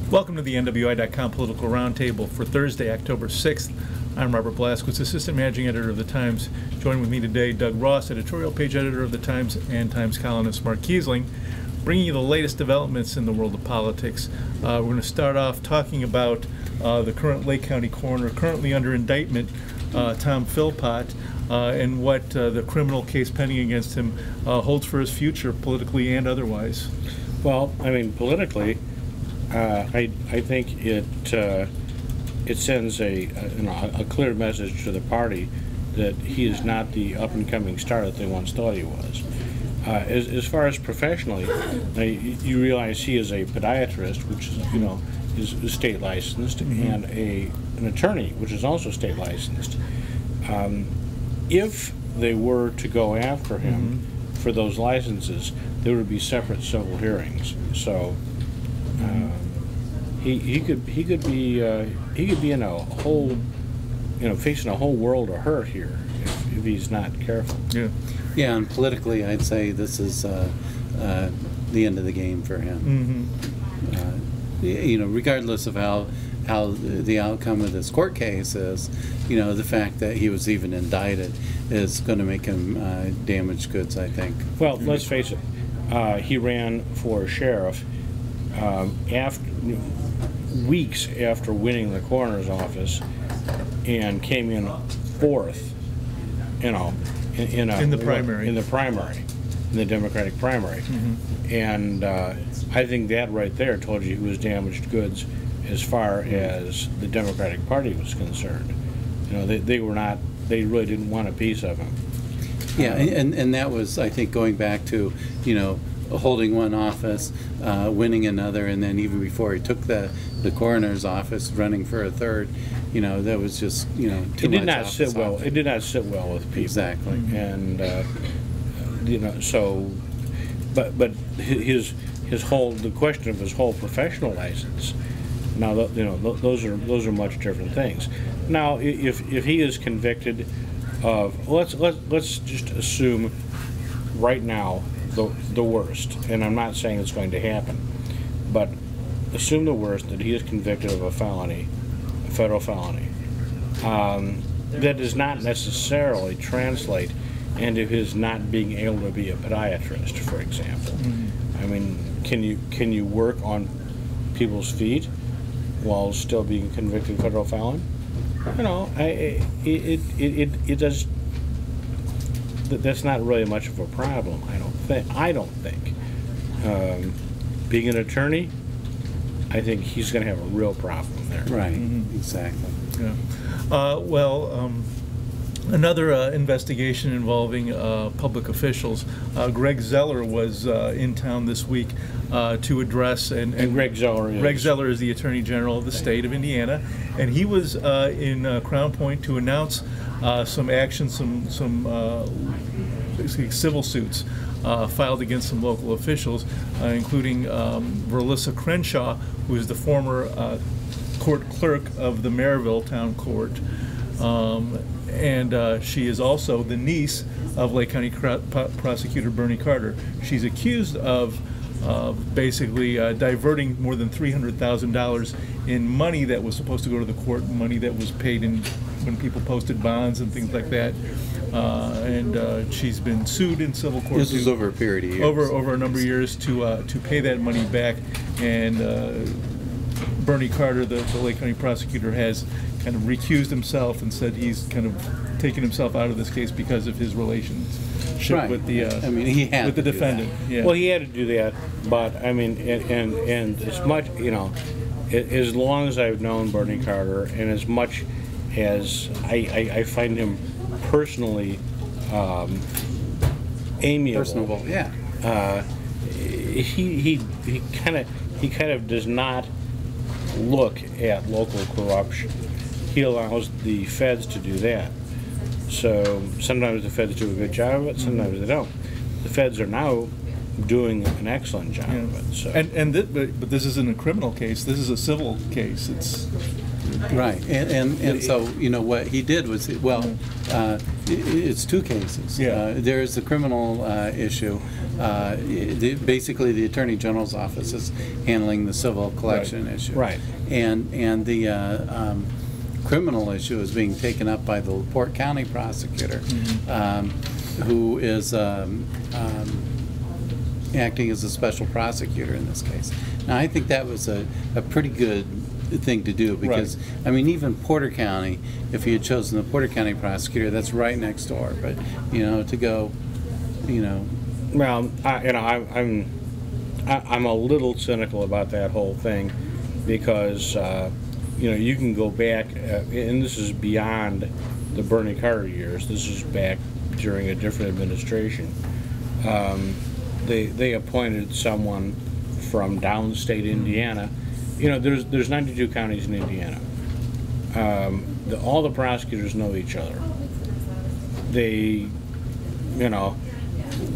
Welcome to the NWI.com Political Roundtable for Thursday, October 6th. I'm Robert Blaszkiewicz, Assistant Managing Editor of The Times. Joined with me today, Doug Ross, Editorial Page Editor of The Times, and Times columnist Mark Kiesling, bringing you the latest developments in the world of politics. We're going to start off talking about the current Lake County Coroner, currently under indictment, Tom Philpot, and what the criminal case pending against him holds for his future, politically and otherwise. Well, I mean, politically, I think it sends a clear message to the party that he is not the up-and-coming star that they once thought he was. As far as professionally, you realize he is a podiatrist, which is, is state licensed, and an attorney, which is also state licensed. If they were to go after him for those licenses, there would be separate civil hearings. So he could be in a whole, facing a whole world of hurt here if he's not careful. Yeah, and politically, I'd say this is the end of the game for him. Regardless of how the outcome of this court case is, the fact that he was even indicted is going to make him damaged goods, I think. Well, let's face it. He ran for sheriff weeks after winning the coroner's office, and came in fourth. In the primary. In the Democratic primary. And I think that right there told you he was damaged goods as far as the Democratic Party was concerned. They really didn't want a piece of him. Yeah, and that was, I think, going back to, holding one office, winning another, and then even before he took the coroner's office, running for a third, that was just, too much. It did not sit well. It did not sit well with people. Exactly. And so, but his whole, the question of his whole professional license. Now, those are much different things. Now, if he is convicted of, let's just assume right now the worst, and I'm not saying it's going to happen, but assume the worst, that he is convicted of a felony, a federal felony. That does not necessarily translate into his not being able to be a podiatrist, for example. I mean, can you work on people's feet while still being convicted federal felon? It does. That's not really much of a problem, I don't think. Being an attorney, I think he's going to have a real problem there. Right. Exactly. Yeah. Another investigation involving public officials. Greg Zeller was in town this week to address, and Greg Zeller is the Attorney General of the state of Indiana, and he was in Crown Point to announce some action, some civil suits filed against some local officials, including Verlissa Crenshaw, who is the former court clerk of the Merrillville Town Court. And she is also the niece of Lake County Prosecutor Bernie Carter. She's accused of basically diverting more than $300,000 in money that was supposed to go to the court, money that was paid in when people posted bonds and things like that. And she's been sued in civil court. This is over a period of years. Over a number of years to pay that money back. And Bernie Carter, the Lake County prosecutor, has kind of recused himself and said he's kind of taken himself out of this case because of his relationship with the with the defendant. Yeah. Well, he had to do that, but I mean, and as much as long as I've known Bernie Carter, and as much as I find him personally amiable, personable, yeah. He kind of does not look at local corruption. He allows the feds to do that. So sometimes the feds do a good job of it, sometimes they don't. The feds are now doing an excellent job of it. So. But this isn't a criminal case. This is a civil case. It's right. And so what he did was, well, It's two cases. Yeah. There's the criminal issue. Basically, the Attorney General's office is handling the civil collection issue. Right. And the criminal issue is being taken up by the LaPorte County prosecutor, who is acting as a special prosecutor in this case. Now, I think that was a pretty good thing to do, because I mean, even Porter County, if he had chosen the Porter County prosecutor, that's right next door. But to go, Well, I'm a little cynical about that whole thing, because you can go back, and this is beyond the Bernie Carter years. This is back during a different administration. They appointed someone from downstate Indiana. There's 92 counties in Indiana. All the prosecutors know each other. They,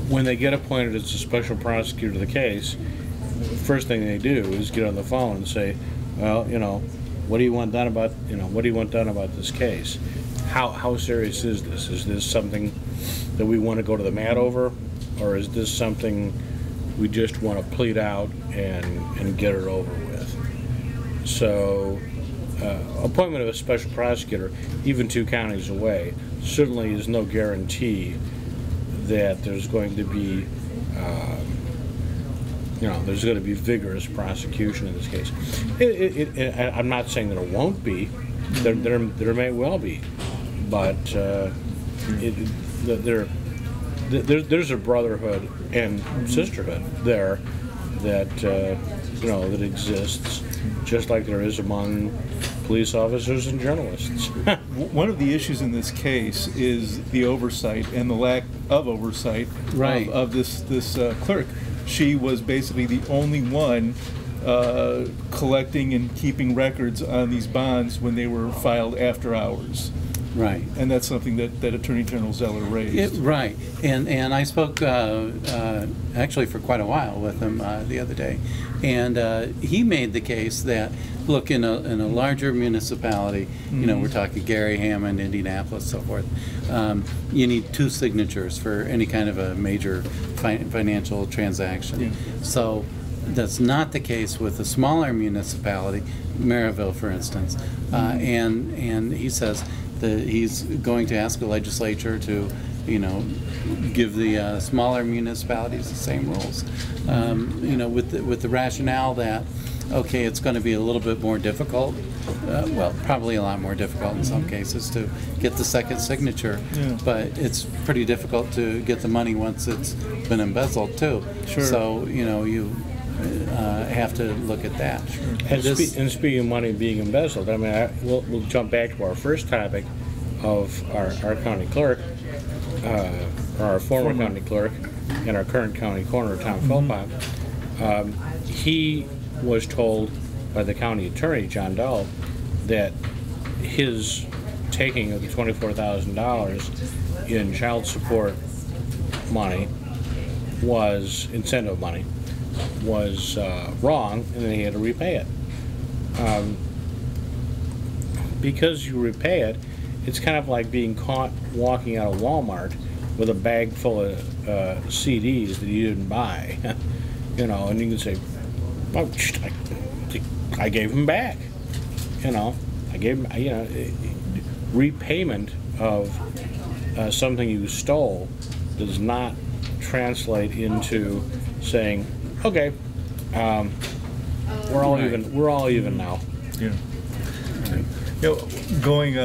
when they get appointed as a special prosecutor of the case, first thing they do is get on the phone and say, well, what do you want done about, what do you want done about this case? How serious is this? Is this something that we want to go to the mat over, or is this something we just want to plead out and get it over with? So, appointment of a special prosecutor, even 2 counties away, certainly is no guarantee that there's going to be, there's going to be vigorous prosecution in this case. I'm not saying that it won't be. There may well be, but there's a brotherhood and sisterhood there that that exists, just like there is among police officers and journalists. One of the issues in this case is the oversight and the lack of oversight of this clerk. She was basically the only one collecting and keeping records on these bonds when they were filed after hours. Right. And that's something that Attorney General Zeller raised. Right. And I spoke actually for quite a while with him the other day. And he made the case that, look, in a larger municipality, we're talking Gary, Hammond, Indianapolis, so forth, you need 2 signatures for any kind of a major financial transaction. Yeah. So that's not the case with a smaller municipality, Merrillville, for instance. And he says that he's going to ask the legislature to, give the smaller municipalities the same rules. With the rationale that, okay, it's going to be a little bit more difficult, well, probably a lot more difficult in some cases to get the second signature, but it's pretty difficult to get the money once it's been embezzled too. Sure. So, you have to look at that. Sure. And speaking of money being embezzled, I mean, we'll jump back to our first topic of our county clerk, our former county clerk, and our current county coroner, Tom Philpot. He was told by the county attorney, John Dull, that his taking of the $24,000 in child support money was incentive money, was wrong, and then he had to repay it. Because you repay it, it's kind of like being caught walking out of Walmart with a bag full of CDs that you didn't buy, and you can say, "Oh, I gave them back," I gave them, repayment of something you stole does not translate into saying, "Okay, we're all even. We're all even now." Yeah.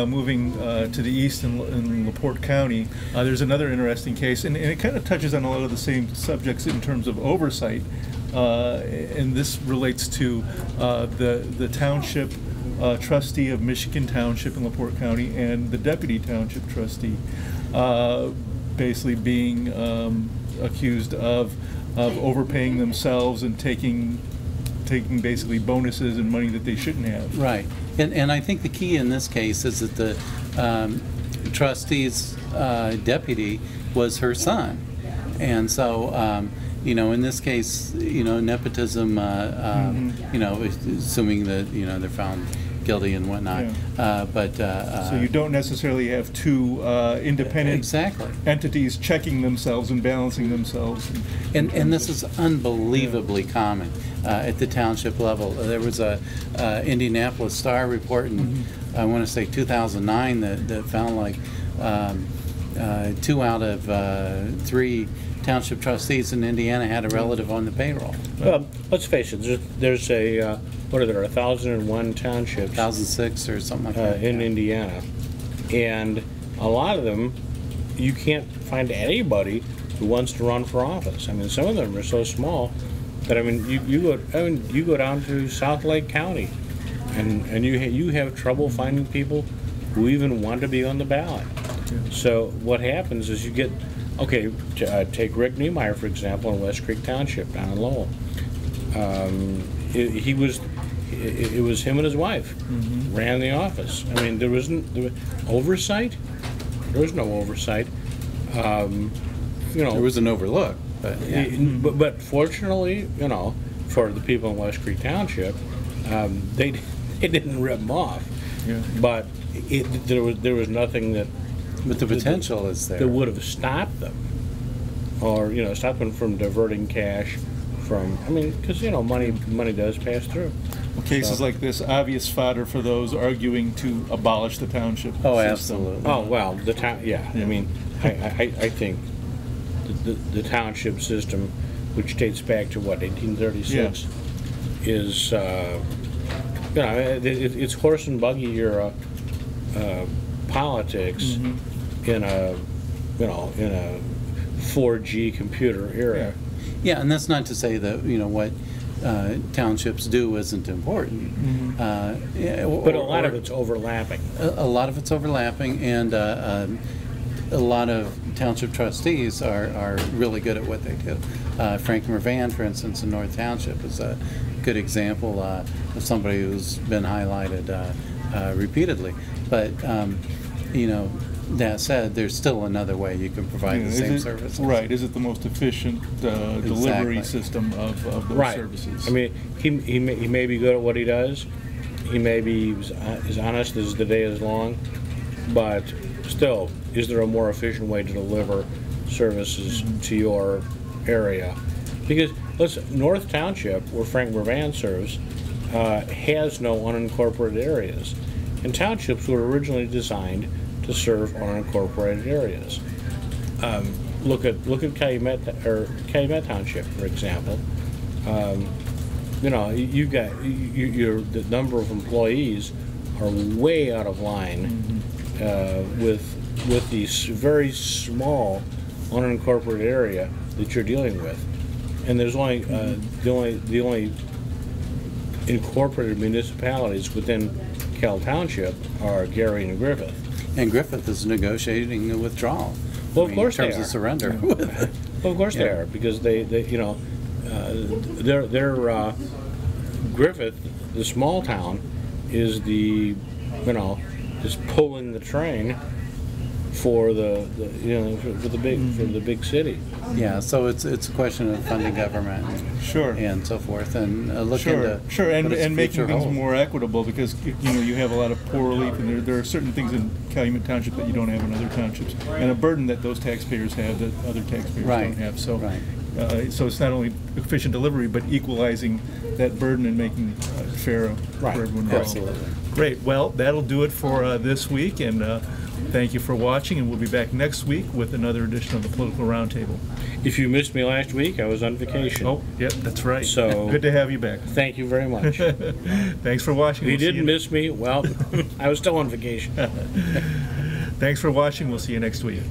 Moving to the east in LaPorte County, there's another interesting case, and it kind of touches on a lot of the same subjects in terms of oversight, and this relates to the township trustee of Michigan Township in LaPorte County and the deputy township trustee, basically being accused of overpaying themselves and taking basically bonuses and money that they shouldn't have. Right. And I think the key in this case is that the trustee's deputy was her son. And so, in this case, nepotism, assuming that, they're found guilty and whatnot. So you don't necessarily have two independent exactly entities checking themselves and balancing themselves. And this is unbelievably common at the township level. There was a Indianapolis Star report in, I want to say 2009 that found like 2 out of 3 township trustees in Indiana had a relative on the payroll. Well, let's face it, there's a, what are there, 1,001 townships? 1,006 or something like that. In Indiana. And a lot of them, you can't find anybody who wants to run for office. I mean, some of them are so small that, I mean, you go down to South Lake County and you have trouble finding people who even want to be on the ballot. So what happens is you get, okay, take Rick Niemeyer, for example, in West Creek Township down in Lowell. It was him and his wife ran the office. I mean, there was oversight. There was no oversight. You know, there was an overlook, but yeah. But fortunately, you know, for the people in West Creek Township, they didn't rip them off. Yeah. But there was nothing that. But the potential is there. That would have stopped them, or you know, stopped them from diverting cash from. I mean, because you know, money does pass through. Well, cases like this, obvious fodder for those arguing to abolish the township. Oh, system. absolutely. Oh well, the town. Yeah, I mean, I think the township system, which dates back to what 1836, is you know, it's horse and buggy era politics. In a 4G computer era. Yeah, and that's not to say that you know what townships do isn't important. But a lot of it's overlapping. A lot of it's overlapping, and a lot of township trustees are really good at what they do. Frank Mervan, for instance, in North Township is a good example of somebody who's been highlighted repeatedly. But you know. That said, there's still another way you can provide the same services. Right. Is it the most efficient delivery system of those services? I mean, he may be good at what he does. He may be as honest as the day is long. But still, is there a more efficient way to deliver services to your area? Because, listen, North Township, where Frank Mervan serves, has no unincorporated areas. And townships were originally designed to serve unincorporated areas. Look at Calumet Township, for example. You know, you got the number of employees are way out of line with the very small unincorporated area that you're dealing with, and there's only the only incorporated municipalities within Cal Township are Gary and Griffith. And Griffith is negotiating a withdrawal. Well, of course they are. In terms of surrender. Well, of course they are, because they you know, they're Griffith, the small town, is the, you know, is pulling the train for the you know, for the big city. Yeah, so it's a question of funding government, and so forth, and looking and making things more equitable, because you know you have a lot of poor relief, and there are certain things in Calumet Township that you don't have in other townships, and a burden that those taxpayers have that other taxpayers don't have. So, so it's not only efficient delivery, but equalizing that burden and making it fair for everyone involved. Absolutely. Great. Well, that'll do it for this week, and thank you for watching, and we'll be back next week with another edition of the Political Roundtable. If you missed me last week, I was on vacation. Oh, yep, that's right. So good to have you back. Thank you very much. Thanks for watching. If you didn't miss me, well, I was still on vacation. Thanks for watching. We'll see you next week.